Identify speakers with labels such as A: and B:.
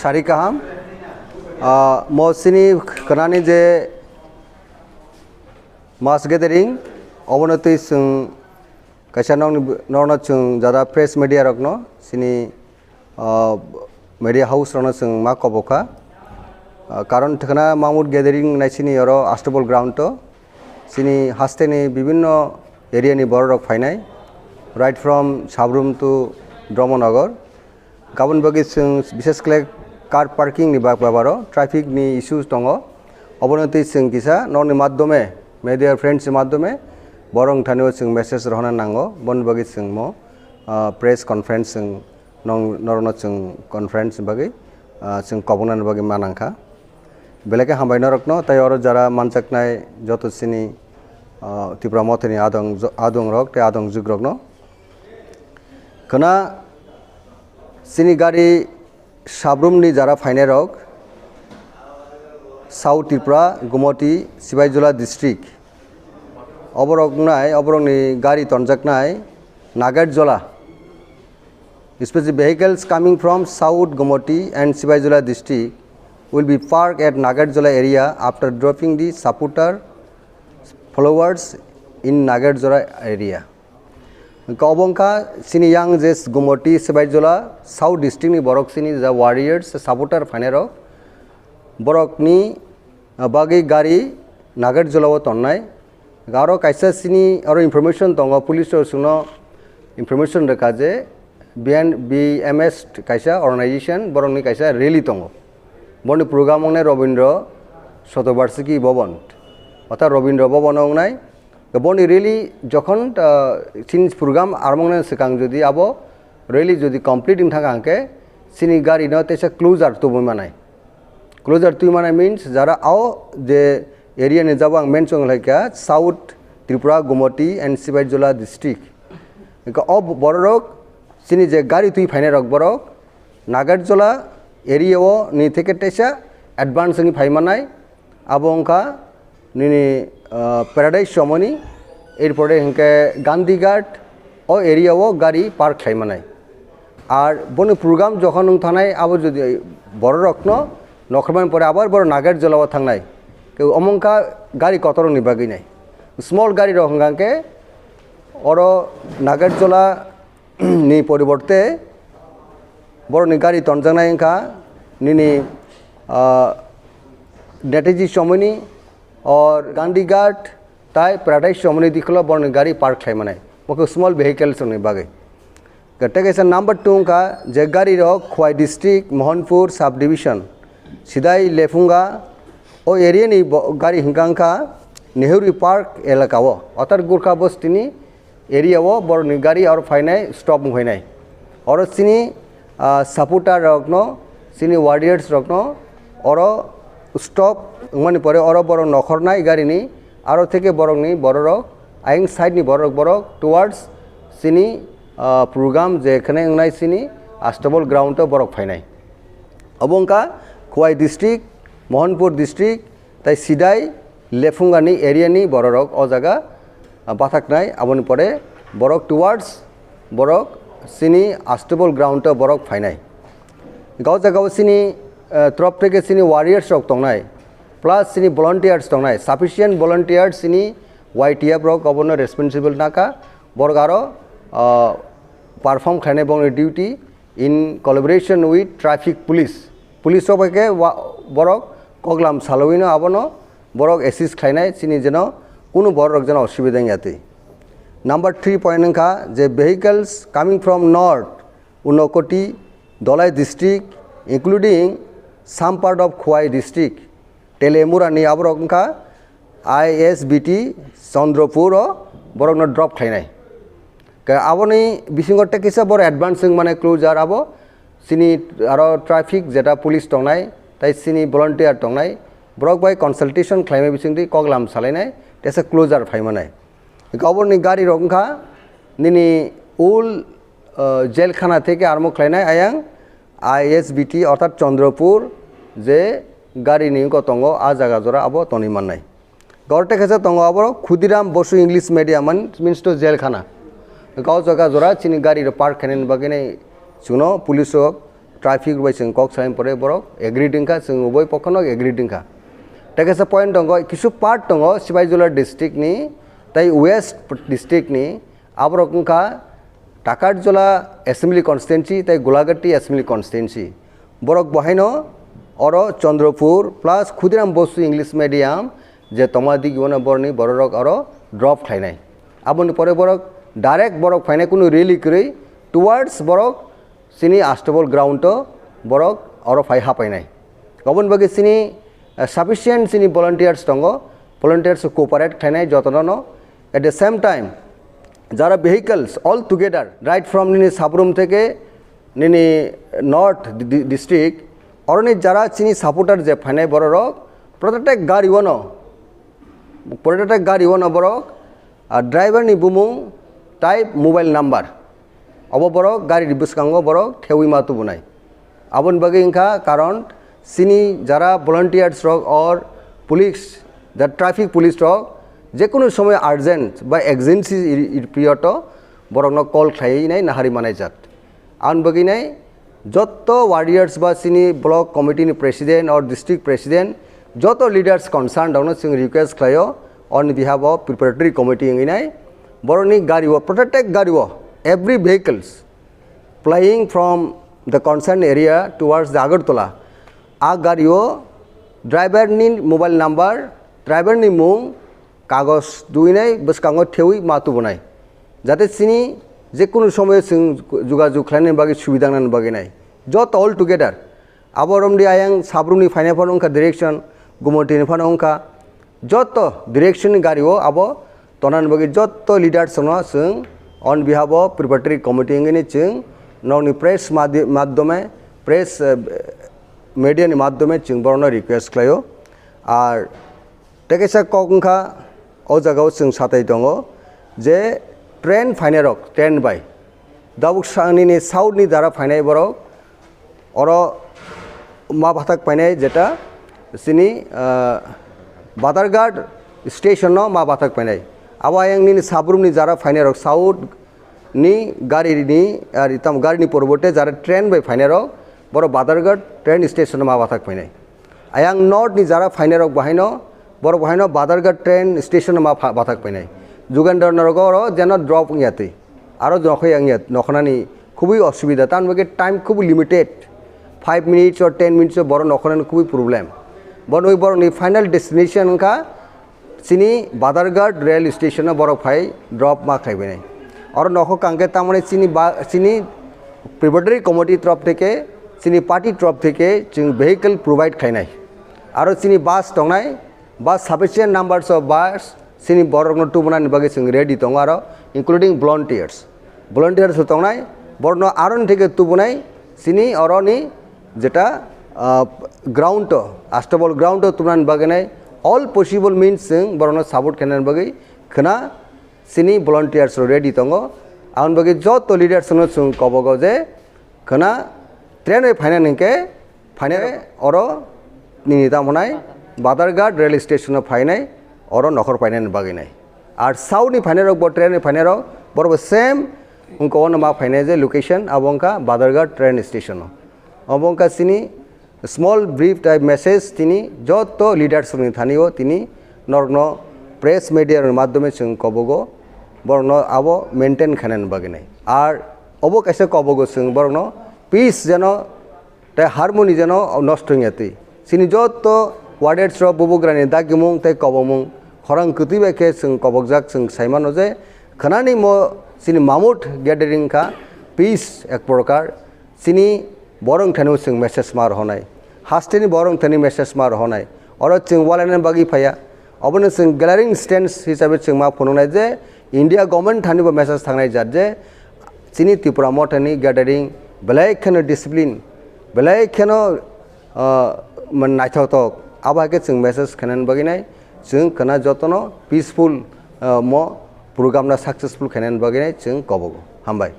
A: सारि kaham mosini kanani je mass gathering obonotui sung kaisa norna chung jada press media rokno sini media house rona sung ma koboka karon thana mamut gathering naisini oro Astabal ground to sini hasteni bibhinno area ni bor rok phainai right from Sabrum to Dromonagar Gabon bagi sung bishes kle car parking ni bak babaro traffic ni issues tongo obonoti sung kisa non ni maddome media friends maddome borong thanio sung message rohna nango bon bagi sung mo press conference sung nong norno sung conference bagi sung kobonan bagi manangka beleke hambai norokno tai oro jara manchaknai joto sini Tipra Motha ni adong rok te adong jug rokno kana sini gari Sabrum ni jara phainai rok South Tipra Gumoti Sibaijola district oborok ni gari tonjaknai Nagarjola especially vehicles coming from South Gumoti and Sibaijola district will be parked at Nagarjola area after dropping the supporter followers in Nagarjola area. Kaubongka sini yang jes Gumoti Sibaijola South district ni borok sini the warriors supporter phanero borok ni bagi gari Nagarjola wo tonnai garo kaisa sini aro information tongo police or suno information rekaje BMS kaisa organization borok ni kaisa rally tongo boni program ongne Robindro Shotobarsiki Bobon অর্থাৎ রবীন্দ্র ভবন নাই বনি rally যখন scene programme আরমংনে সিকাং যদি আবো rally যদি completing থাকা আঙ্কে সিনি গাড়ি ন তেসা ক্লোজার তুই মানায় ক্লোজার তুই মানায় মিন্স যারা আও যে এরিয়া নে যাব আং মেনশন লাইকা south Tripura Gumti and Sipahijala district অ বড়রক সিনি যে গাড়ি তুই ফাইনে রক বড়ক নাগারজোলা এরিয়াও নি থেকে তেসা অ্যাডভান্স নি ফাইমানায় আবংকা নিনি প্যারাডাইস সমনি এরপরে হিংকে গান্ধীঘাট ও এরিয়াও গাড়ি পার্ক খাইমানায় আর বনি প্রোগ্রাম যখন থানায় আবার যদি বড় রত্ন নখরমান পরে আবার বড় নাগারজোলা থাংনায় কেউ অমংকা গাড়ি কতর নিবাগি নাই স্মল গাড়ি রহঙ্গাকে অর নাগারজোলা নি পরিবর্তে বড় নি গাড়ি তনজানায় হিংকা নিনি নেতাজি সমনি और गांधी घाट ताई पैराडाइज सोमनी दिखलो बन गाड़ी पार्क खाई मनाय मको स्मॉल व्हीकल्स ने बागे कटे कैसा नंबर 2 का जे गाड़ी रो खोई डिस्ट्रिक्ट मोहनपुर सब डिवीजन सिदाई लेफुंगा ओ एरिया नि गाड़ी हिंगांका नेहरू पार्क एलाका वो अतर गुरखा बस्तीनी एरिया वो बरनी गाड़ी और फाइनाय स्टॉप होइनाय और सिनी सपोर्टर रखनो सिनी वारियर्स रखनो और स्टॉप মানে পরে অর বড় নখর নাই গাড়ি নি আরো থেকে বড় নি বড় রক আইং সাইড নি বড় বড় টুয়ার্ডস সিনি প্রোগ্রাম যে এখানে নাই সিনি আস্টাবল গ্রাউন্ড বড় ফাইনাই অবংকা খোয়াই ডিস্ট্রিক্ট মোহনপুর ডিস্ট্রিক্ট তাই সিদাই লেফুঙ্গানি এরিয়া নি বড় রক ও জায়গা বাথাক নাই আবনি পরে বড় টুয়ার্ডস বড় সিনি আস্টাবল গ্রাউন্ড বড় ফাইনাই গাঁও জায়গাও সিনি তরফ থেকে সিনি ওয়ারিয়ার্স রক তংনাই प्लस सिनी volunteers तंगनाय sufficient volunteers सिनी YTF रक अबनो responsible नाका बरगारो परफॉर्म खाने बंग duty in collaboration with traffic police सबके बरक कगलाम सालविनो आबनो बरक एसिस्ट खाइनाय सिनी जनो कुनु बरक जनो असुविधा याते नंबर 3 पॉइंट का जे vehicles coming from north Unakoti Dolai district including some part of Khwai district टेलेमुरा नि आबरका ISBT चंद्रपुर बरक न ड्रप खाइनाय आबनी बिसिंगटे किसा बर एडभांसिंग माने क्लोजार आबो सिनी आरो ट्रैफिक जेटा पुलिस तंगनाय ताइ सिनी वॉलंटियर तंगनाय ब्रक बाय कंसल्टेशन खाइमे बिसिंगदि कगलाम सालायनाय तेसा क्लोजार फाइमानाय गावरनि गाड़ी रंखा निनि उल जेलखाना থেকে आरम्भ खाइनाय आयां ISBT अर्थात चंद्रपुर जे गाड़ी नहीं को तंगो आ जगह जरा अब तनी माननाय गौरटे कैसे तंगो अब Khudiram Basu English medium means तो जेल खाना गाँव जगह जरा चिनी गाड़ी पार्क खाने बगे नहीं सुनो पुलिस ट्राफिक बै जों कक सालायन परे बरक एग्रिड इंखा जों उभय पक्षनो एग्रिड इंखा तेकेसा पॉइंट दङ किसु पार्ट दङ सिबाइजला डिस्ट्रिक्ट नि ताई वेस्ट डिस्ट्रिक्ट नि आबरक इंखा टाकाटजला एसेंबली कन्स्टिट्युएंसी ताई गोलाघाटी एसेंबली कन्स्टिट्युएंसी बरक बहायनो और Chandrapur plus Khudiram Basu English medium जे तमादि गिवन बरनी बरक और ड्रप खाइनाय आबनि परे बरक डायरेक्ट बरक फाइनाय कुनु रेली करै टुवर्ड्स बरक सिनी आस्टाबल ग्राउंड बरक और फाइ हापायनाय गबन बागे सिनी साफिशिएंट सिनी भलान्टियार्स दङ भलान्टियार्स कोअपारेट खाइनाय जतननो एट द सेम टाइम যারা vehicles all together right from নিনি সাবরুম থেকে নিনি নর্থ ডিস্ট্রিক্ট অরনি যারা চিনি সাপোর্টার যে ফাইনাই বড় রক প্রত্যেক গাড়ি ওনো বড়ক আর ড্রাইভার নি বুমুং টাইপ মোবাইল নাম্বার অব বড়ক গাড়ি বিস্কাঙ্গ বড়ক ঠেউই মাতু বুনাই আবন বাগে ইনকা কারণ চিনি যারা ভলান্টিয়ার্স রক অর পুলিশ যারা ট্রাফিক পুলিশ রক যে কোনো সময় আর্জেন্ট বা এক্সেন্সি পিরিয়ড বরং কল খাইনাই নাহারি মানাই যাত আন বগিনাই যত ওয়ারিয়ার্स বা সিনি ব্লক কমিটিनि প্রেসিডেন্ট और डिस्ट्रिक्ट प्रेसिडेंट যত লিডার্স কনসার্ন দङ जों रिक्वेस्ट खायो on behalf of preparatory committee इंगिनाय बरनि गारिओ प्रत्येक गारिओ every vehicles flying from the concerned area towards the Agartala आ गारिओ ड्राइवर नि मोबाइल नम्बर ड्राइवर नि मुं कागज दुइनाय बसकांगो थेउई मातु बनाय जाते सिनी जे कोनो समय जों जुगाजुग खालामनाय बागै सुबिदा नान बागै नाय जत अल टुगेदार आबरमदि आयां साब्रुमनि फाइनायफोर अंका डाइरेक्शन गुमटिनि फाना अंका जत डाइरेक्शन गारिओ आबो तनान बागै जत लिडार्स दङ जों अन बिहाफ अफ प्रिपारेटरी कमिटी इंगिनि जों नौनि प्रेस माध्यमे प्रेस मीडियानि माध्यमे जों बरनो रिक्वेस्ट खालायो आर तेकेसा ककंखा ओ जगाव जों साथाय दङ जे ट्रेन फाइनाय रक ट्रेन बाय दाबुकसानि साउथनि द्वारा फाइनाय बरक और मा भाताक फाइनाय जेटा सिनी बादारघाट स्टेशन मा भाताक फाइनाय आवायांनि साब्रुमनि द्वारा फाइनाय रक साउथ नि गारिनि आरि ताम गारिनि परबते जारा ट्रेन बाय फाइनाय रक बर बादारघाट ट्रेन स्टेशन मा भाताक फाइनाय आयां नर्थ नि द्वारा फाइनाय रक बाहायनो बर बहायनो बादारघाट ट्रेन स्टेशन मा बाथाक पैनाय जुगान्डर नरगर जेन ड्रप याते आरो नखै आंगियात नखनानि खुबই असुविधा तान बगे टाइम खूब लिमिटेड 5 मिनिट्स और 10 मिनिट्स बर नखनानि खुबই प्रॉब्लेम बन ओइ बरनि फाइनल डेस्टिनेशन का सिनी बादारघाट रेल स्टेशन बर फाइ ड्रप मा खाइबेनाय और नख कांके तामने सिनी प्रिपारेटरी कमिटी तरफ থেকে सिनी पार्टी तरफ থেকে जों भेहिकल प्रोवाइड खाइनाय आरो सिनी बास दंनाय बस sufficient numbers of bus sini borok no tubunani bagi sing ready dong aro including volunteers tongnai borno aron theke tubunai sini oroni jeta ground Astabal ground tubunan baginai all possible means sing borno support kenan bagi khana sini volunteers ready tongo aun bagi joto leaders no sung kobogo je khana train finance oro ninita monai Badarghat rail station फाइनाय और नखर फाइनाय बागैनाय और साउथनि फाइनाय train फाइनाय बरब same उनको मा फाइनाय जे location अबंका बादारघाट train station अबंका सिनी small brief type message तिनी जत lidars थानियो तिनी नरनो press media माध्यमे जों कबगो बरनो आबो मेंटेन खानाय बागैनाय और अबो कैसे कबगो जों बरनो पीस जेनो हारमोनी जेनो नष्ट याते सिनी जत वार्डेट्स बुबुग्रानि दागिमुं तै कबमुं खरां कुतिबेखे जों कबकजाक जों साइमानो जे खनानि मो सिनि मामुट गैदरिंग का पीस एक प्रकार सिनि बरं थानु जों मेसेज मार होनाय हास्टेनि बरं थानि मेसेज मार होनाय और जों वालायनानै बागि फाया अबनो जों ग्यालारिंग स्टेन्स हिसाबै जों मा फननाय जे इंडिया गवर्नमेंट थानिबो मेसेज थांनाय जात जे सिनि त्रिपुरा मथानि गैदरिंग बेलायखनो डिसिप्लिन बेलायखनो नायथावथाव आबाके जों मेसेज खानानै बागिनाय जों खोना जतनो पीसफुल मो प्रोग्रामना सक्सेसफुल खानानै बागिनाय जों कबगो हामबाय।